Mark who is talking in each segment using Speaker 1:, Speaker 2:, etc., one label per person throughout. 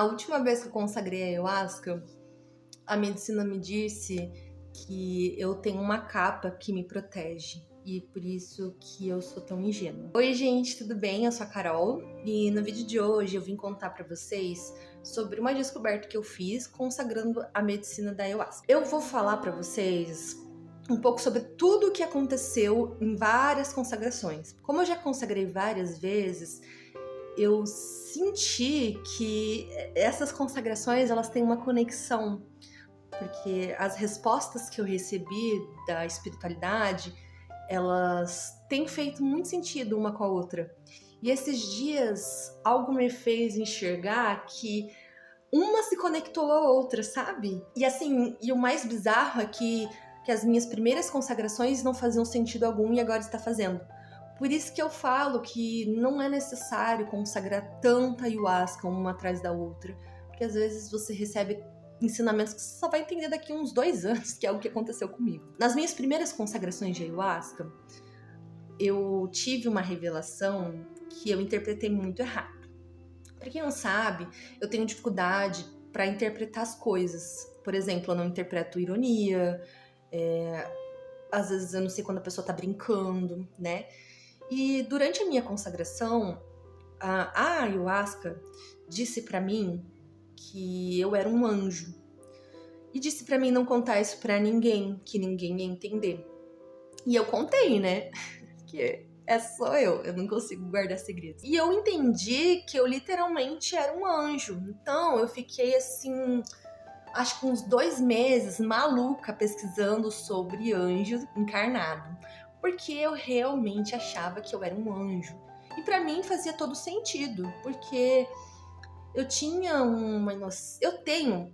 Speaker 1: A última vez que eu consagrei a ayahuasca, a medicina me disse que eu tenho uma capa que me protege. E por isso que eu sou tão ingênua. Oi, gente, tudo bem? Eu sou a Carol e no vídeo de hoje eu vim contar pra vocês sobre uma descoberta que eu fiz consagrando a medicina da ayahuasca. Eu vou falar pra vocês um pouco sobre tudo o que aconteceu em várias consagrações. Como eu já consagrei várias vezes, eu senti que essas consagrações elas têm uma conexão, porque as respostas que eu recebi da espiritualidade elas têm feito muito sentido uma com a outra. E esses dias algo me fez enxergar que uma se conectou à outra, sabe? E assim, e o mais bizarro é que as minhas primeiras consagrações não faziam sentido algum e agora está fazendo. Por isso que eu falo que não é necessário consagrar tanta ayahuasca uma atrás da outra, porque às vezes você recebe ensinamentos que você só vai entender daqui a uns 2 anos, que é o que aconteceu comigo. Nas minhas primeiras consagrações de ayahuasca, eu tive uma revelação que eu interpretei muito errado. Pra quem não sabe, eu tenho dificuldade para interpretar as coisas. Por exemplo, eu não interpreto ironia, às vezes eu não sei quando a pessoa tá brincando, né? E durante a minha consagração, a ayahuasca disse pra mim que eu era um anjo. E disse pra mim não contar isso pra ninguém, que ninguém ia entender. E eu contei, né? Que só eu não consigo guardar segredos. E eu entendi que eu literalmente era um anjo. Então eu fiquei assim, acho que uns 2 meses maluca pesquisando sobre anjo encarnado. Porque eu realmente achava que eu era um anjo. E pra mim fazia todo sentido, porque eu tenho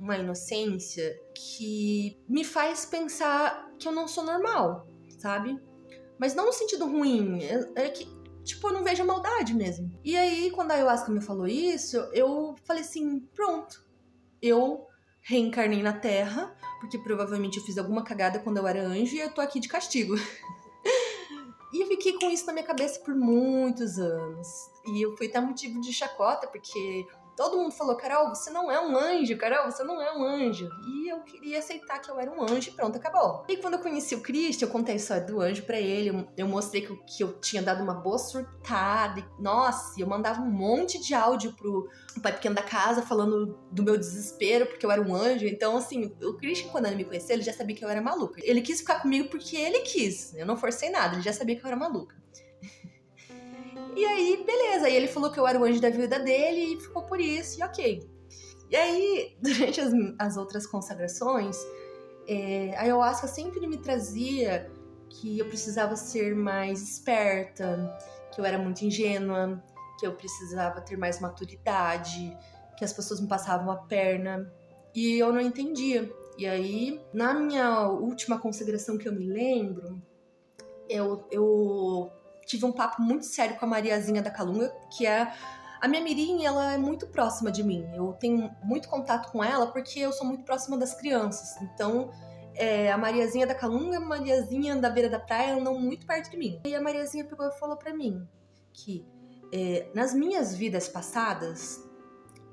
Speaker 1: uma inocência que me faz pensar que eu não sou normal, sabe? Mas não no sentido ruim, é que, tipo, eu não vejo a maldade mesmo. E aí, quando a ayahuasca me falou isso, eu falei assim, pronto, eu reencarnei na Terra, porque provavelmente eu fiz alguma cagada quando eu era anjo e eu tô aqui de castigo. E eu fiquei com isso na minha cabeça por muitos anos. E eu fui até motivo de chacota, porque todo mundo falou, Carol, você não é um anjo, Carol, você não é um anjo. E eu queria aceitar que eu era um anjo e pronto, acabou. E quando eu conheci o Cristo, eu contei a história do anjo pra ele, eu mostrei que eu tinha dado uma boa surtada. E, nossa, eu mandava um monte de áudio pro pai pequeno da casa falando do meu desespero, porque eu era um anjo. Então, assim, o Christian, quando ele me conheceu, ele já sabia que eu era maluca. Ele quis ficar comigo porque ele quis. Eu não forcei nada, ele já sabia que eu era maluca. E aí, beleza. Aí ele falou que eu era o anjo da vida dele e ficou por isso, e ok. E aí, durante as outras consagrações, a ayahuasca sempre me trazia que eu precisava ser mais esperta, que eu era muito ingênua, que eu precisava ter mais maturidade, que as pessoas me passavam a perna. E eu não entendia. E aí, na minha última consagração que eu me lembro, eu tive um papo muito sério com a Mariazinha da Calunga, que é a minha Mirim, ela é muito próxima de mim. Eu tenho muito contato com ela porque eu sou muito próxima das crianças. Então, a Mariazinha da Calunga, a Mariazinha da beira da praia andam muito perto de mim. E a Mariazinha pegou e falou pra mim que nas minhas vidas passadas,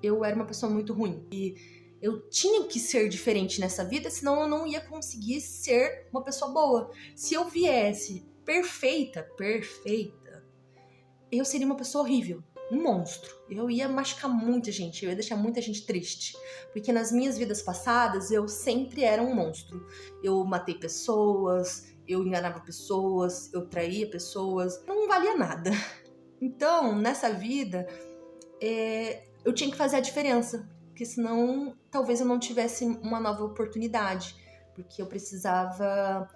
Speaker 1: eu era uma pessoa muito ruim. E eu tinha que ser diferente nessa vida, senão eu não ia conseguir ser uma pessoa boa. Se eu viesse perfeita, eu seria uma pessoa horrível, um monstro. Eu ia machucar muita gente, eu ia deixar muita gente triste. Porque nas minhas vidas passadas, eu sempre era um monstro. Eu matei pessoas, eu enganava pessoas, eu traía pessoas. Não valia nada. Então, nessa vida, eu tinha que fazer a diferença, porque senão talvez eu não tivesse uma nova oportunidade, porque eu precisava,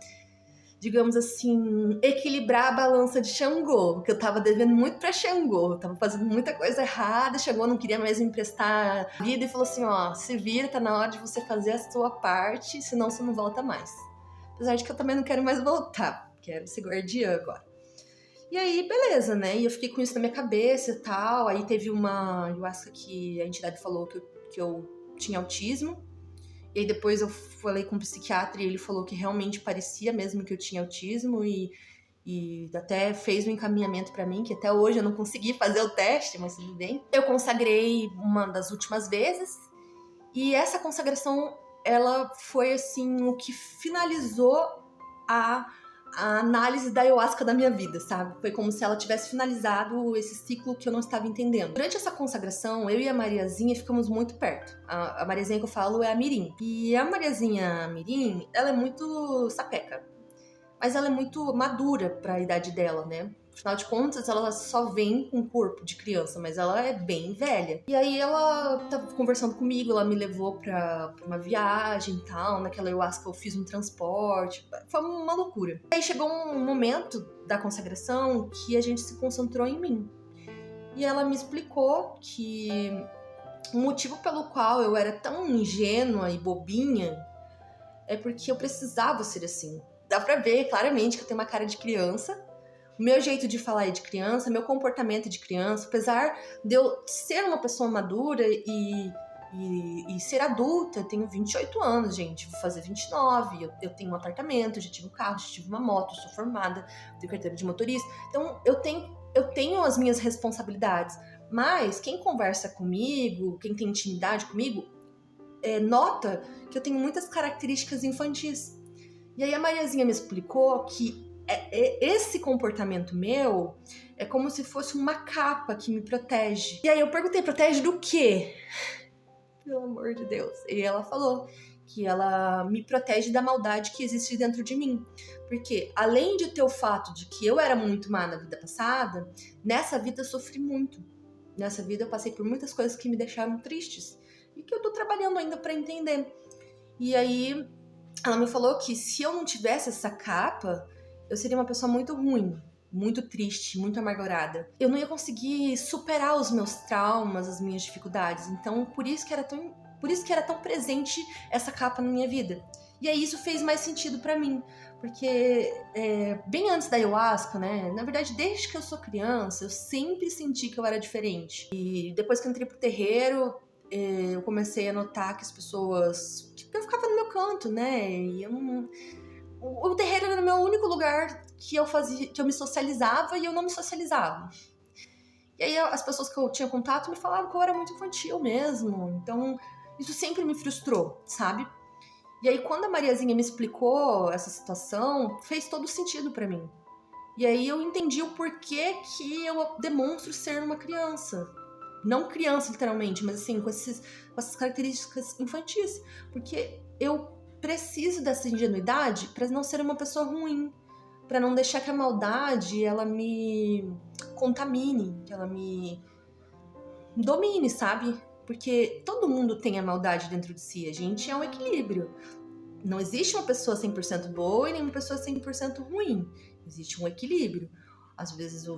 Speaker 1: digamos assim, equilibrar a balança de Xangô, que eu tava devendo muito pra Xangô, eu tava fazendo muita coisa errada, Xangô não queria mais me emprestar vida e falou assim, ó, se vira, tá na hora de você fazer a sua parte, senão você não volta mais. Apesar de que eu também não quero mais voltar, quero ser guardiã agora. E aí, beleza, né? E eu fiquei com isso na minha cabeça e tal. Aí teve uma ayahuasca que a entidade falou que eu tinha autismo. E aí depois eu falei com um psiquiatra e ele falou que realmente parecia mesmo que eu tinha autismo. E e até fez um encaminhamento para mim, que até hoje eu não consegui fazer o teste, mas tudo bem. Eu consagrei uma das últimas vezes, e essa consagração, ela foi assim o que finalizou a análise da ayahuasca da minha vida, sabe? Foi como se ela tivesse finalizado esse ciclo que eu não estava entendendo. Durante essa consagração, eu e a Mariazinha ficamos muito perto. A Mariazinha que eu falo é a Mirim. E a Mariazinha Mirim, ela é muito sapeca. Mas ela é muito madura para a idade dela, né? Afinal de contas, ela só vem com corpo de criança, mas ela é bem velha. E aí ela tava conversando comigo, ela me levou pra uma viagem e tal. Naquela ayahuasca eu fiz um transporte. Foi uma loucura. Aí chegou um momento da consagração que a gente se concentrou em mim. E ela me explicou que o motivo pelo qual eu era tão ingênua e bobinha é porque eu precisava ser assim. Dá pra ver claramente que eu tenho uma cara de criança. O meu jeito de falar é de criança, meu comportamento é de criança. Apesar de eu ser uma pessoa madura e ser adulta, eu tenho 28 anos, gente. Vou fazer 29, eu tenho um apartamento, já tive um carro, já tive uma moto, sou formada, tenho carteira de motorista. Então, eu tenho as minhas responsabilidades. Mas quem conversa comigo, quem tem intimidade comigo, nota que eu tenho muitas características infantis. E aí a Mariazinha me explicou que esse comportamento meu é como se fosse uma capa que me protege. E aí eu perguntei, protege do quê? Pelo amor de Deus. E ela falou que ela me protege da maldade que existe dentro de mim. Porque além de ter o fato de que eu era muito má na vida passada, nessa vida eu sofri muito. Nessa vida eu passei por muitas coisas que me deixaram tristes. E que eu tô trabalhando ainda pra entender. E aí ela me falou que se eu não tivesse essa capa, eu seria uma pessoa muito ruim, muito triste, muito amargurada. Eu não ia conseguir superar os meus traumas, as minhas dificuldades. Então, por isso que era tão presente essa capa na minha vida. E aí isso fez mais sentido pra mim, porque bem antes da ayahuasca, né? Na verdade, desde que eu sou criança, eu sempre senti que eu era diferente. E depois que eu entrei pro terreiro, eu comecei a notar que as pessoas... eu ficava no meu canto, né? E eu não... O terreiro era o meu único lugar que eu me socializava e eu não me socializava. E aí as pessoas que eu tinha contato me falavam que eu era muito infantil mesmo. Então, isso sempre me frustrou, sabe? E aí quando a Mariazinha me explicou essa situação, fez todo sentido pra mim. E aí eu entendi o porquê que eu demonstro ser uma criança. Não criança, literalmente, mas assim, com essas características infantis. Porque eu preciso dessa ingenuidade para não ser uma pessoa ruim. Para não deixar que a maldade, ela me contamine, que ela me domine, sabe? Porque todo mundo tem a maldade dentro de si. A gente é um equilíbrio. Não existe uma pessoa 100% boa e nem uma pessoa 100% ruim. Existe um equilíbrio. Às vezes eu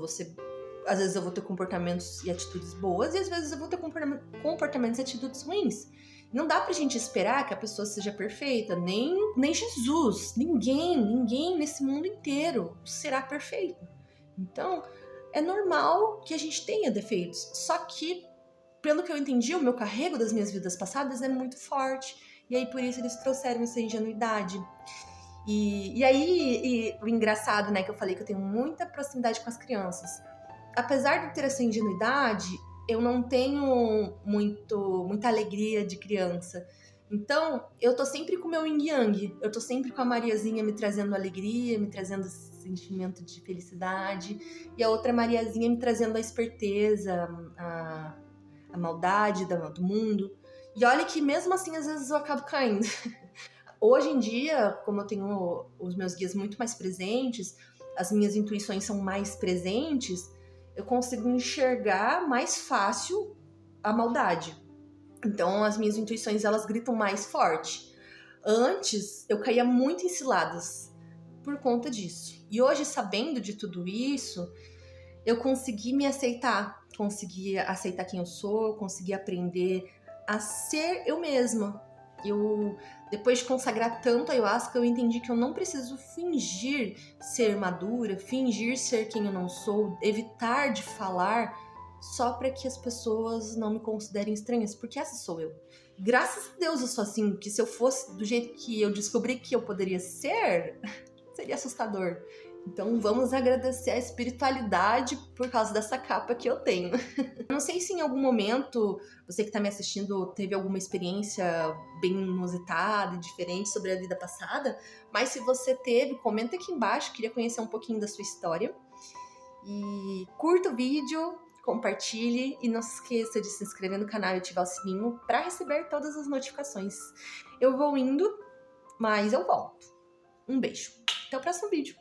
Speaker 1: vou ter comportamentos e atitudes boas, e às vezes eu vou ter comportamentos e atitudes ruins. Não dá pra gente esperar que a pessoa seja perfeita, nem Jesus, ninguém nesse mundo inteiro será perfeito. Então, é normal que a gente tenha defeitos, só que, pelo que eu entendi, o meu carrego das minhas vidas passadas é muito forte, e aí por isso eles trouxeram essa ingenuidade. E aí, o engraçado, né, que eu falei que eu tenho muita proximidade com as crianças. Apesar de ter essa ingenuidade, eu não tenho muita alegria de criança. Então, eu tô sempre com o meu yin yang. Eu tô sempre com a Mariazinha me trazendo alegria, me trazendo sentimento de felicidade. E a outra Mariazinha me trazendo a esperteza, a maldade do mundo. E olha que mesmo assim, às vezes eu acabo caindo. Hoje em dia, como eu tenho os meus guias muito mais presentes, as minhas intuições são mais presentes, eu consigo enxergar mais fácil a maldade. Então, as minhas intuições, elas gritam mais forte. Antes, eu caía muito em ciladas por conta disso. E hoje, sabendo de tudo isso, eu consegui me aceitar. Consegui aceitar quem eu sou, consegui aprender a ser eu mesma. Depois de consagrar tanto a ayahuasca, eu entendi que eu não preciso fingir ser madura, fingir ser quem eu não sou, evitar de falar só para que as pessoas não me considerem estranhas, porque essa sou eu. Graças a Deus eu sou assim, que se eu fosse do jeito que eu descobri que eu poderia ser, seria assustador. Então vamos agradecer a espiritualidade por causa dessa capa que eu tenho. Não sei se em algum momento você que está me assistindo teve alguma experiência bem inusitada e diferente sobre a vida passada, mas se você teve, comenta aqui embaixo, queria conhecer um pouquinho da sua história. E curta o vídeo, compartilhe e não se esqueça de se inscrever no canal e ativar o sininho para receber todas as notificações. Eu vou indo, mas eu volto. Um beijo. Até o próximo vídeo.